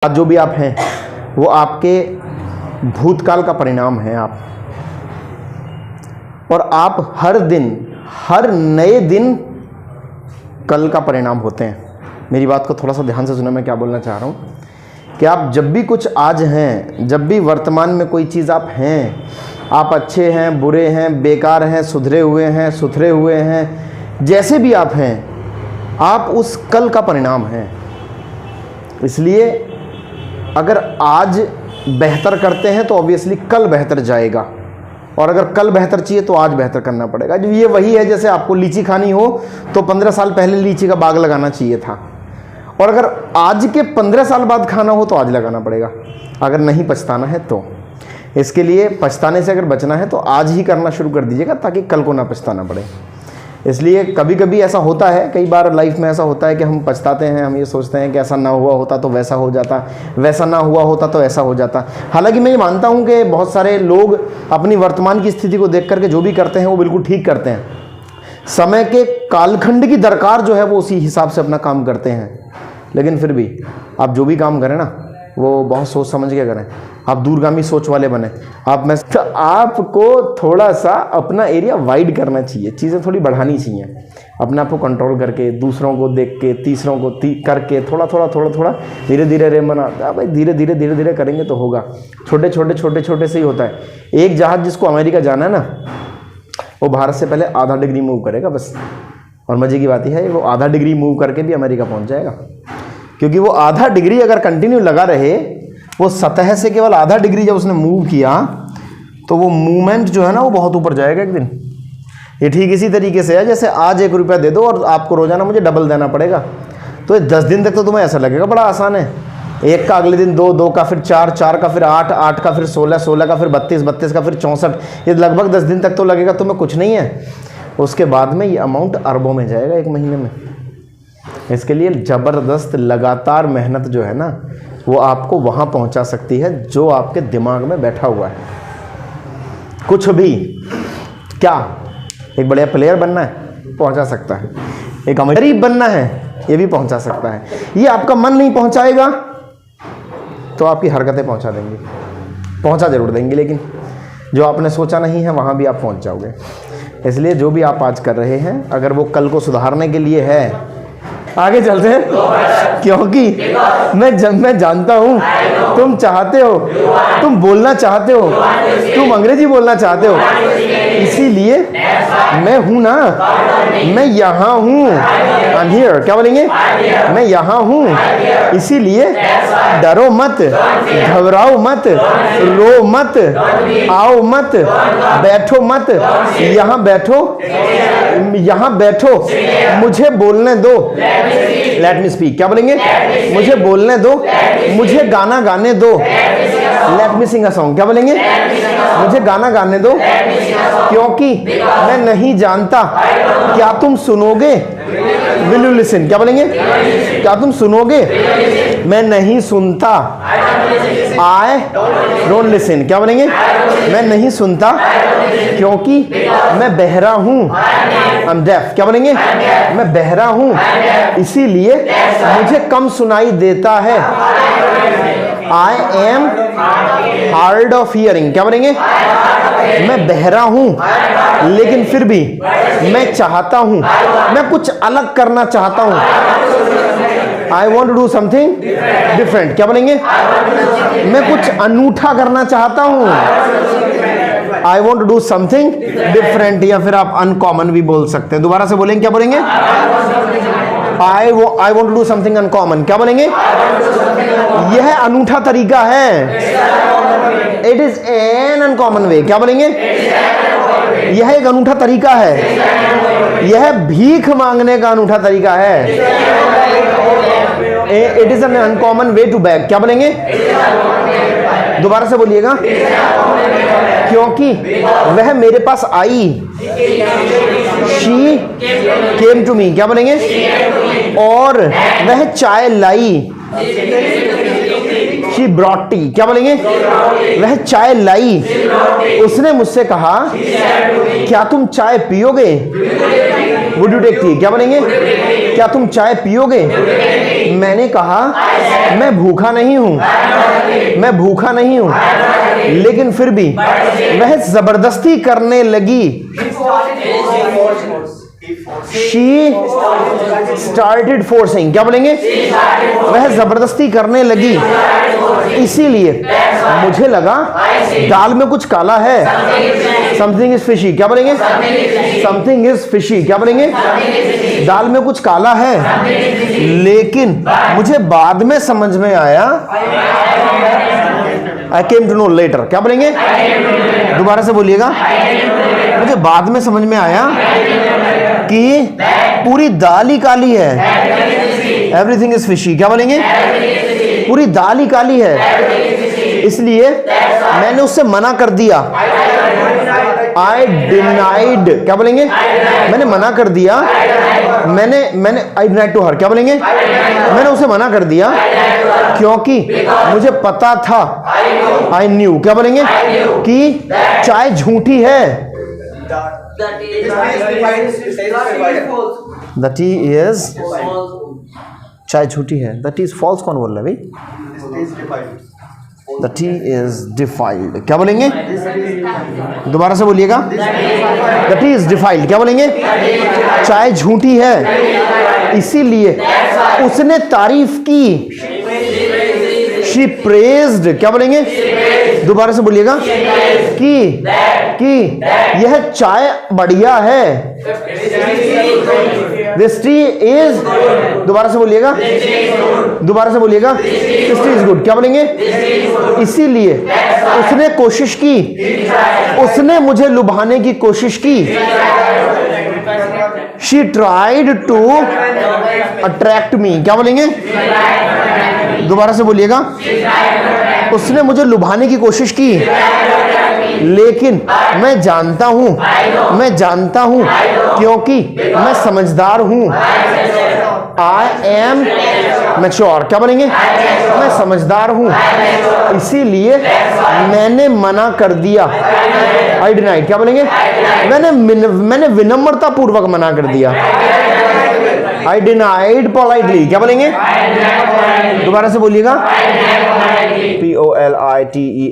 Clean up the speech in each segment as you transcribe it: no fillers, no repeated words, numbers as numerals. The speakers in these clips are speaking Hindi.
आज जो भी आप हैं वो आपके भूतकाल का परिणाम है। और आप हर दिन, हर नए दिन कल का परिणाम होते हैं। मेरी बात को थोड़ा सा ध्यान से सुना, मैं क्या बोलना चाह रहा हूँ कि आप जब भी कुछ आज हैं, जब भी वर्तमान में कोई चीज़ आप हैं, आप अच्छे हैं, बुरे हैं, बेकार हैं, सुधरे हुए हैं, जैसे भी आप हैं, आप उस कल का परिणाम हैं। इसलिए अगर आज बेहतर करते हैं तो ऑब्वियसली कल बेहतर जाएगा, और अगर कल बेहतर चाहिए तो आज बेहतर करना पड़ेगा। जो ये वही है जैसे आपको लीची खानी हो तो 15 साल पहले लीची का बाग लगाना चाहिए था, और अगर आज के 15 साल बाद खाना हो तो आज लगाना पड़ेगा, अगर नहीं पछताना है तो। इसके लिए पछताने से अगर बचना है तो आज ही करना शुरू कर दीजिएगा ताकि कल को ना पछताना पड़े। इसलिए कभी कभी ऐसा होता है, कई बार लाइफ में ऐसा होता है कि हम पछताते हैं, हम ये सोचते हैं कि ऐसा ना हुआ होता तो वैसा हो जाता, वैसा ना हुआ होता तो ऐसा हो जाता। हालांकि मैं ये मानता हूँ कि बहुत सारे लोग अपनी वर्तमान की स्थिति को देख करके जो भी करते हैं वो बिल्कुल ठीक करते हैं। समय के कालखंड की दरकार जो है वो उसी हिसाब से अपना काम करते हैं। लेकिन फिर भी आप जो भी काम करें ना वो बहुत सोच समझ के करें, आप दूरगामी सोच वाले बने। तो आपको थोड़ा सा अपना एरिया वाइड करना चाहिए, चीज़ें थोड़ी बढ़ानी चाहिए, अपने आप को कंट्रोल करके, दूसरों को देख के, तीसरों को करके थोड़ा थोड़ा धीरे धीरे रे मना भाई, धीरे धीरे करेंगे तो होगा। छोटे छोटे से ही होता है। एक जहाज़ जिसको अमेरिका जाना है ना, वो भारत से पहले आधा डिग्री मूव करेगा बस। और मज़े की बात यह है वो आधा डिग्री मूव करके भी अमेरिका पहुँच जाएगा, क्योंकि वो आधा डिग्री अगर कंटिन्यू लगा रहे, वो सतह से केवल आधा डिग्री जब उसने मूव किया तो वो मूवमेंट जो है ना वो बहुत ऊपर जाएगा एक दिन। ये ठीक इसी तरीके से है जैसे आज 1 रुपया दे दो और आपको रोजाना मुझे डबल देना पड़ेगा, तो ये 10 दिन तक तो तुम्हें ऐसा लगेगा बड़ा आसान है। 1 का अगले दिन 2, 2 का फिर 4, 4 का फिर 8, 8 का फिर 16, 16 का फिर 32, 32 का फिर 64, ये लगभग 10 दिन तक तो लगेगा तुम्हें कुछ नहीं है। उसके बाद में ये अमाउंट अरबों में जाएगा 1 महीने में। इसके लिए ज़बरदस्त लगातार मेहनत जो है ना वो आपको वहाँ पहुँचा सकती है जो आपके दिमाग में बैठा हुआ है। कुछ भी, क्या एक बढ़िया प्लेयर बनना है, पहुँचा सकता है। एक गरीब बनना है, ये भी पहुँचा सकता है। ये आपका मन नहीं पहुँचाएगा तो आपकी हरकतें पहुँचा देंगी, पहुँचा जरूर देंगी, लेकिन जो आपने सोचा नहीं है वहाँ भी आप पहुँच जाओगे। इसलिए जो भी आप आज कर रहे हैं, अगर वो कल को सुधारने के लिए है, आगे चलते हैं, क्योंकि मैं जानता हूँ तुम चाहते हो, तुम बोलना चाहते हो, तुम अंग्रेजी बोलना चाहते हो, इसीलिए मैं हूँ ना, मैं यहाँ हूँ। I'm here, क्या बोलेंगे? मैं यहाँ हूँ, इसीलिए डरो मत, घबराओ मत, रो मत, आओ मत, बैठो मत, यहाँ बैठो, मुझे बोलने दो। लेट मी स्पीक, क्या बोलेंगे? मुझे बोलने दो, मुझे गाना गाने दो। Let me Singh a song, क्या बोलेंगे? मुझे गाना गाने दो, क्योंकि मैं नहीं जानता क्या तुम सुनोगे। विल यू लिसन, क्या बोलेंगे? क्या तुम सुनोगे? मैं नहीं सुनता। आई डोंट लिसन, क्या बोलेंगे? मैं नहीं सुनता क्योंकि मैं बहरा हूँ। आई एम डेफ, क्या बोलेंगे? मैं बहरा हूँ, इसीलिए मुझे कम सुनाई देता है। I am hard of hearing, क्या बोलेंगे? मैं बहरा हूँ, लेकिन फिर भी मैं चाहता हूँ, मैं कुछ अलग करना चाहता हूँ। I want to do something different, क्या बोलेंगे? मैं कुछ अनूठा करना चाहता हूँ। I want to do something different, या फिर आप अनकॉमन भी बोल सकते हैं। दोबारा से बोलेंगे, क्या बोलेंगे? I want to do something uncommon, क्या बोलेंगे? यह अनूठा तरीका है। It is an uncommon way, क्या बोलेंगे? यह एक अनूठा तरीका है। यह भीख मांगने का अनूठा तरीका है। It is an uncommon way to bag, क्या बोलेंगे? दोबारा से बोलिएगा। क्योंकि वह मेरे पास आई, शी केम टू मी, क्या बोलेंगे? और वह चाय लाई, शी ब्रॉट टी, क्या बोलेंगे? वह चाय लाई। उसने मुझसे कहा, क्या तुम चाय पियोगे? वुड यू टेक टी, क्या बोलेंगे? क्या तुम चाय पियोगे? मैंने कहा मैं भूखा नहीं हूं, मैं भूखा नहीं हूं, लेकिन फिर भी वह जबरदस्ती करने लगी। She started forcing, क्या बोलेंगे? वह जबरदस्ती करने लगी, इसीलिए मुझे लगा दाल में कुछ काला है। समथिंग इज फिशी, क्या बोलेंगे? समथिंग इज फिशी, क्या बोलेंगे? दाल में कुछ काला है, लेकिन मुझे बाद में समझ में आया, I came to know later, क्या बोलेंगे? दोबारा से बोलिएगा। मुझे बाद में समझ में आया कि पूरी दाल ही काली है। एवरीथिंग इज फिशी, क्या बोलेंगे? पूरी दाल ही काली है, इसलिए मैंने उससे मना कर दिया। I denied, क्या बोलेंगे? मैंने मना कर दिया। I denied to her, क्या बोलेंगे? मैंने उसे मना कर दिया क्योंकि मुझे पता था, I knew, क्या बोलेंगे? कि चाय झूठी है। The tea is, चाय झूठी है। The tea is false कौन बोल रहा है भाई? The tea is defiled, क्या बोलेंगे? दोबारा से बोलिएगा। The tea is defiled, क्या बोलेंगे? चाय झूठी है, इसीलिए उसने तारीफ की। She praised, क्या बोलेंगे? दोबारा से बोलिएगा। कि यह चाय बढ़िया है। This tea is, दोबारा से बोलिएगा। दोबारा से बोलिएगा। This tea is good, क्या बोलेंगे? इसीलिए उसने कोशिश की, उसने मुझे लुभाने की कोशिश की। She tried to attract me, क्या बोलेंगे? दोबारा से बोलिएगा। उसने मुझे लुभाने की कोशिश की, लेकिन मैं जानता हूं क्योंकि मैं समझदार हूं। I am mature, क्या बोलेंगे? मैं समझदार हूं, इसीलिए मैंने मना कर दिया। I denied, क्या बोलेंगे? मैंने विनम्रता पूर्वक मना कर दिया। I denied politely, क्या बोलेंगे? दोबारा से बोलिएगा। Politely,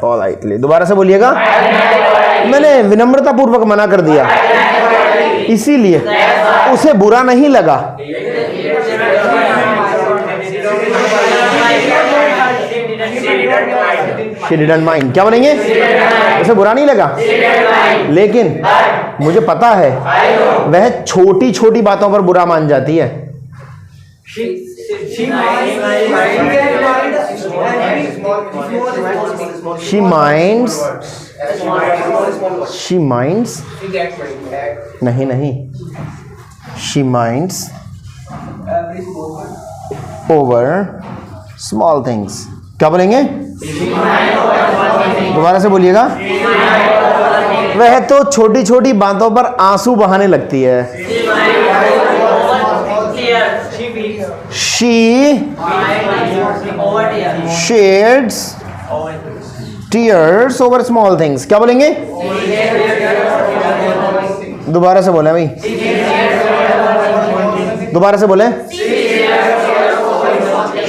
politely, दोबारा से बोलिएगा। मैंने विनम्रता पूर्वक मना कर दिया, इसीलिए उसे बुरा नहीं लगा। She didn't mind, क्या बोलेंगे? उसे बुरा नहीं लगा, लेकिन मुझे पता है वह छोटी छोटी बातों पर बुरा मान जाती है। She minds, नहीं, she minds over small things, क्या बोलेंगे? दोबारा से बोलिएगा। वह तो छोटी छोटी बातों पर आंसू बहाने लगती है। She sheds tears over small things, क्या बोलेंगे? दोबारा से बोले भाई, दोबारा से बोले।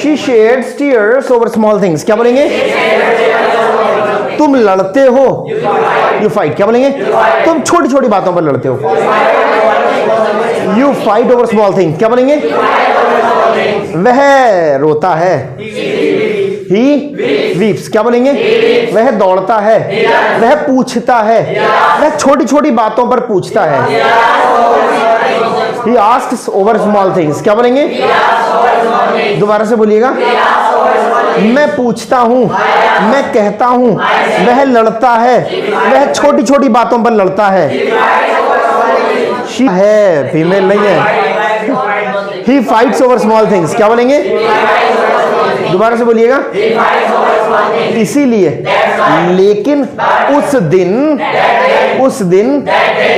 She sheds tears over small things, क्या बोलेंगे? तुम लड़ते हो, you fight, क्या बोलेंगे? तुम छोटी छोटी बातों पर लड़ते हो। You fight over small things, क्या बोलेंगे? वह रोता है। He weeps, क्या बोलेंगे? वह दौड़ता है, वह पूछता है, वह छोटी छोटी बातों पर पूछता है। He asks over small things, क्या बोलेंगे? दोबारा से बोलिएगा। मैं पूछता हूं, मैं कहता हूं, वह लड़ता है, वह छोटी छोटी बातों पर लड़ता है। She है, फीमेल नहीं है। He fights over small things, क्या बोलेंगे? दोबारा से बोलिएगा। इसीलिए, लेकिन उस दिन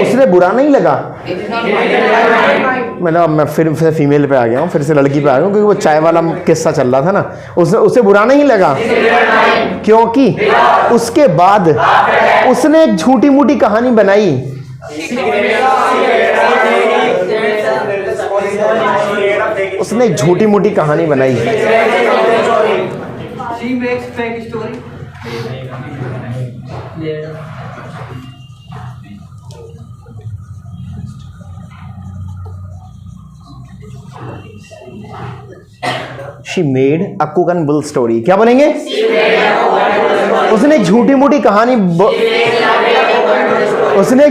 उसने बुरा नहीं लगा। मतलब मैं फिर से फीमेल पे आ गया हूँ, फिर से लड़की पे आ गया हूँ, क्योंकि वो चाय वाला किस्सा चल रहा था ना। उसे बुरा नहीं लगा क्योंकि उसके बाद उसने एक झूठी मूठी कहानी बनाई। उसने एक झूठी मूठी कहानी बनाई। She makes fake story. She made a cook and bull story. क्या बोलेंगे? उसने एक झूठी मूठी कहानी उसने